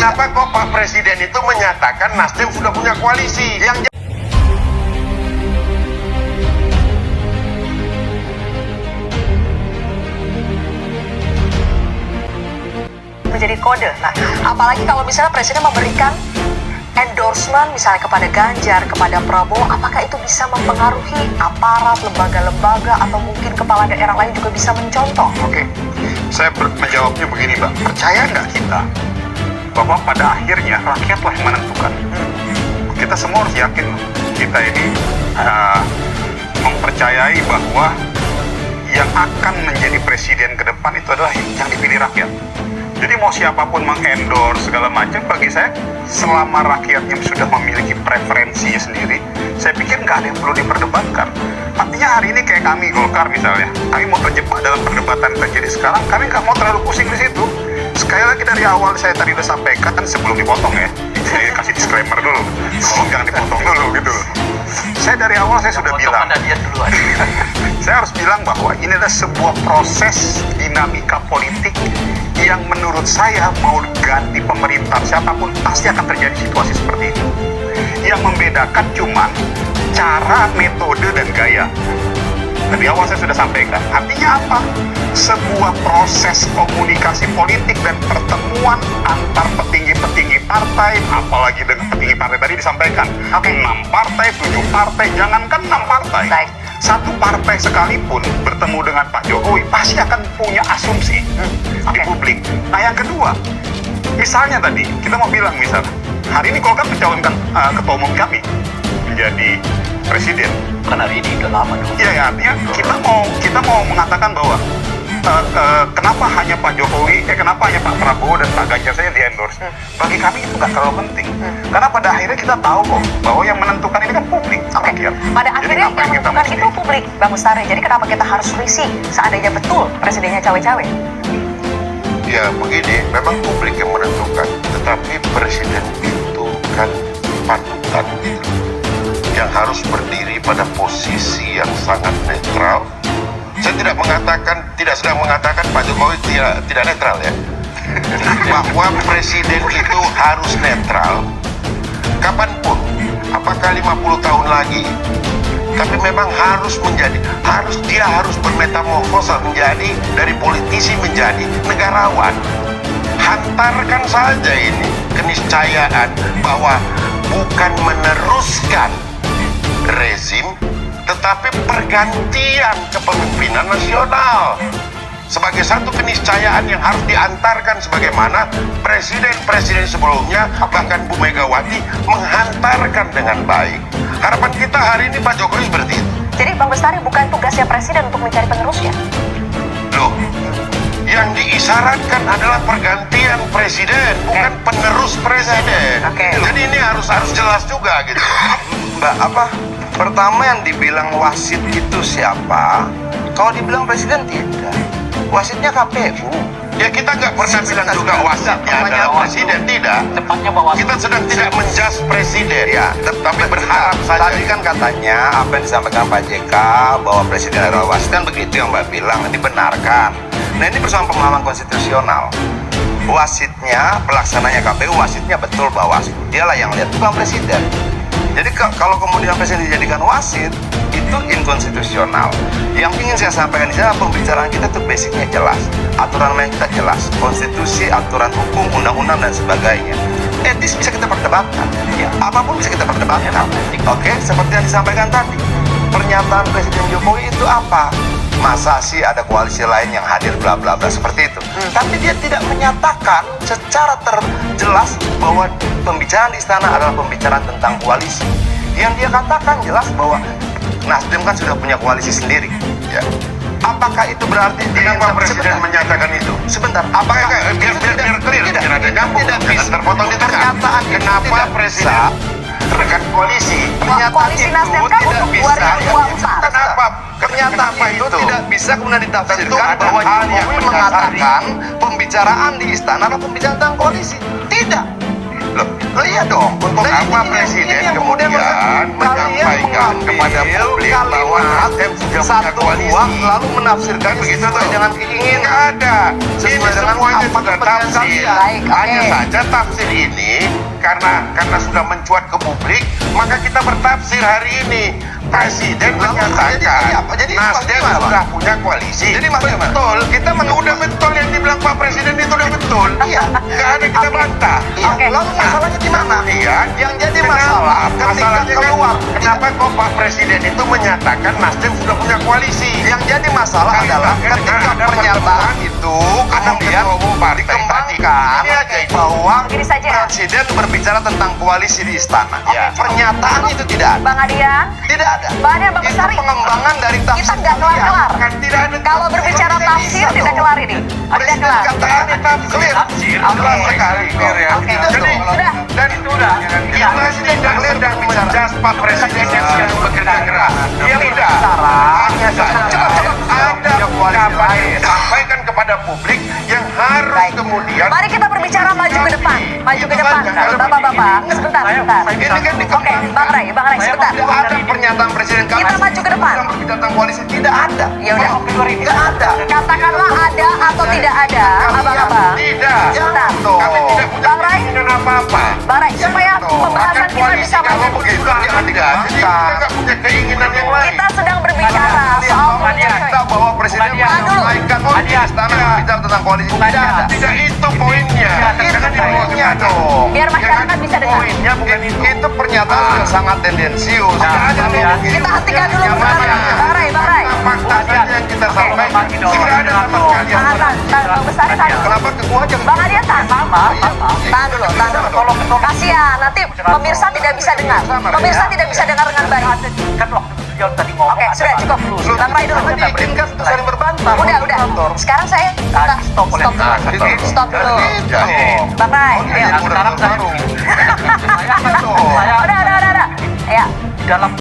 Kenapa kok Pak Presiden itu menyatakan Nasdem sudah punya koalisi? Yang menjadi kode. Nah, apalagi kalau misalnya Presiden memberikan endorsement misalnya kepada Ganjar, kepada Prabowo, apakah itu bisa mempengaruhi aparat, lembaga-lembaga, atau mungkin kepala daerah lain juga bisa mencontoh? Oke, saya menjawabnya begini, Mbak. Percaya nggak kita bahwa pada akhirnya rakyatlah yang menentukan? Kita semua harus yakin kita ini mempercayai bahwa yang akan menjadi presiden ke depan itu adalah yang dipilih rakyat. Jadi mau siapapun mengendorse segala macam, bagi saya selama rakyatnya sudah memiliki preferensinya sendiri, saya pikir nggak ada yang perlu diperdebatkan. Artinya hari ini kayak kami Golkar misalnya, kami mau terjebak dalam perdebatan yang terjadi sekarang, kami nggak mau terlalu pusing di situ. Sekali lagi dari awal saya tadi udah sampaikan sebelum dipotong ya, saya kasih disclaimer dulu, tolong jangan dipotong dulu gitu. Saya dari awal saya sudah bilang, saya harus bilang bahwa ini adalah sebuah proses dinamika politik yang menurut saya mau ganti pemerintah siapapun pasti akan terjadi situasi seperti itu. Yang membedakan cuma cara, metode, dan gaya. Dari awal saya sudah sampaikan. Artinya apa? Sebuah proses komunikasi politik dan pertemuan antar petinggi-petinggi partai, apalagi dengan petinggi partai tadi disampaikan. 6 partai, 7 partai, jangankan 6 partai. Baik. Satu partai sekalipun bertemu dengan Pak Jokowi pasti akan punya asumsi di publik. Nah yang kedua, misalnya tadi kita mau bilang misalnya, hari ini Golkar mencalonkan ketua umum kami menjadi presiden. Kan hari ini udah lama dulu. Iya ya, artinya kita mau mengatakan bahwa kenapa hanya Pak Jokowi, kenapa hanya Pak Prabowo dan Pak Ganjar saja di endorse? Bagi kami itu nggak terlalu penting, karena pada akhirnya kita tahu kok bahwa yang menentukan ini kan publik. Oke. Pada akhirnya yang menentukan itu publik, Bang Mustari. Jadi kenapa kita harus risih seandainya betul presidennya cawe-cawe? ya begini, memang publik yang menentukan, tetapi presiden itu kan panutan yang harus berdiri pada posisi yang sangat netral. Saya tidak sedang mengatakan Pak Jokowi tidak netral ya, bahwa presiden itu harus netral kapanpun, apakah 50 tahun lagi, tapi memang dia harus bermetamorfosa menjadi dari politisi menjadi negarawan. Hantarkan saja ini keniscayaan bahwa bukan meneruskan rezim, tetapi pergantian kepemimpinan nasional sebagai satu keniscayaan yang harus diantarkan, sebagaimana presiden-presiden sebelumnya, bahkan Bu Megawati menghantarkan dengan baik. Harapan kita hari ini Pak Jokowi seperti itu. Jadi Bang Bestari, bukan tugasnya presiden untuk mencari penerusnya? Loh, yang diisyaratkan adalah pergantian presiden, bukan penerus presiden. Oke. Jadi ini harus jelas juga gitu. Mbak, pertama yang dibilang wasit itu siapa? Kalau dibilang presiden tidak. Wasitnya KPU. Ya kita nggak pernah bilang juga wasitnya adalah presiden, tidak. Tepatnya bahwa Kita sedang tidak menjas presiden, Ya, tapi berharap saja. Tadi kan katanya apa yang disampaikan Pak JK bahwa presiden adalah wasit, kan begitu yang Mbak bilang, dibenarkan. Nah ini persoalan pemahaman konstitusional. Wasitnya, pelaksananya KPU, wasitnya betul bahwa wasit. Dialah yang lihat, bukan presiden. Jadi kalau kemudian presiden dijadikan wasit, itu inkonstitusional. Yang ingin saya sampaikan di sini, pembicaraan kita itu basicnya jelas, aturan main kita jelas, konstitusi, aturan hukum, undang-undang dan sebagainya. Etis bisa kita perdebatkan, ya, apapun bisa kita perdebatkan. Oke, seperti yang disampaikan tadi, pernyataan Presiden Jokowi itu apa? Masa sih ada koalisi lain yang hadir bla bla bla seperti itu. Tapi dia tidak menyatakan secara terjelas bahwa pembicaraan di istana adalah pembicaraan tentang koalisi. Yang dia katakan jelas bahwa Nasdem kan sudah punya koalisi sendiri. Ya. Apakah itu berarti Kenapa presiden menyatakan itu? Sebentar. Apakah biar clear, biar ada nyambung, tidak jangan bisa terpotong di tengah. pernyataan itu Kenapa tidak presiden rekan koalisi? Pernyataan Koalisi itu Nasdem kan tidak untuk bisa. 2024. Kenapa? Pernyataan Kenapa itu itu? tidak bisa kemudian Tentu ditafsirkan ada bahwa hal yang Jokowi mendasari. mengatakan pembicaraan di istana adalah pembicaraan tentang koalisi. Tidak. Loh iya dong. Untuk apa presiden kemudian menyampaikan kepada publik bahwa Nasdem sudah punya satu koalisi? uang lalu menafsirkan Begitu sesuai tuh. dengan keinginan. Nggak ada. Ini Sesuai dengan semuanya apa sudah kepentingan tafsir. kalian. Baik, oke. Hanya saja tafsir ini karena sudah mencuat ke publik, maka kita bertafsir hari ini. Presiden Lalu menyatakan jadi apa? Jadi Nasdem gimana, Bang? sudah punya koalisi. Jadi maksudnya betul. Kita udah betul yang dibilang Pak Presiden itu udah betul. Iya. Nggak ada kita bantah. Iya, Oke. lalu masalahnya di mana? Iya. Yang jadi Kenapa? masalah ketika Masalahnya kan, keluar. kenapa kok Pak Presiden itu menyatakan Nasdem sudah punya koalisi? Yang jadi masalah Karena adalah ada ketika pernyataan itu kemudian ketua umum partai dikembangkan tadi. Ini aja itu. bahwa Gini saja. presiden berbicara tentang koalisi di istana. Ya. Pernyataan itu tidak ada. Bang Adian, Tidak ada. Bang Adian, Bang Itu Bestari. pengembangan dari tafsir. Kita nggak kelar-kelar. Kan tidak ada. Kalau berbicara tafsir tidak kelar ini. Tidak Presiden kelar. katakan tafsir. Jelas sekali clear ya. Oke. Jadi Sudah. dan itu udah. Ya. Presiden sedang menjas Pak Presiden yang sedang bekerja keras. Dia tidak. Hanya saja ada ungkapan yang disampaikan kepada publik yang harus Baik. kemudian. Mari kita berbicara maju ke depan. Maju ke Itu depan. kan kalau Bapak-bapak, begini. sebentar. Ini kan Oke, Bang Ray, sebentar. Tidak ada pernyataan presiden kami Kita maju ke depan. sedang berbicara tentang koalisi. Tidak ada. Ya udah. Tidak ada. Katakanlah ada atau tidak ada, abang-abang. Tidak. Sebentar. Kami tidak punya Bang Ray, keinginan apa-apa. Bang Ray, supaya pembahasan kita bisa kalau maju. begitu jangan tidak. Jadi kita nggak punya keinginan yang lain. Kita sedang berbicara soal Kita bahwa presiden menyampaikan di istana berbicara tentang koalisi. Tidak ada. Tidak itu poinnya. Jangan dibawa dong. Biar masyarakat bisa dengar. Poinnya bukan itu. Itu pernyataan sudah sangat tendensius. Kita hentikan dulu pertarungan. Bang Ray, Bang Ray. Fakta saja yang kita sampaikan. Tidak ada sama sekali yang Tahan, Bang Bestari, tahan dulu. Kenapa ke gua aja? Bang Adian, tahan. Tahan dulu, tahan dulu. Kasihan, nanti pemirsa tidak bisa dengar. Pemirsa tidak bisa dengar dengan baik. Kan waktu beliau tadi ngomong Oke, sudah cukup. Bang Ray dulu. Tadi diizinkan untuk saling berbantah. Udah. Sekarang saya minta Stop oleh stop dulu. Stop dulu. Tidak. Bang Ray, ayo. sekarang saya Udah. Ya. di dalam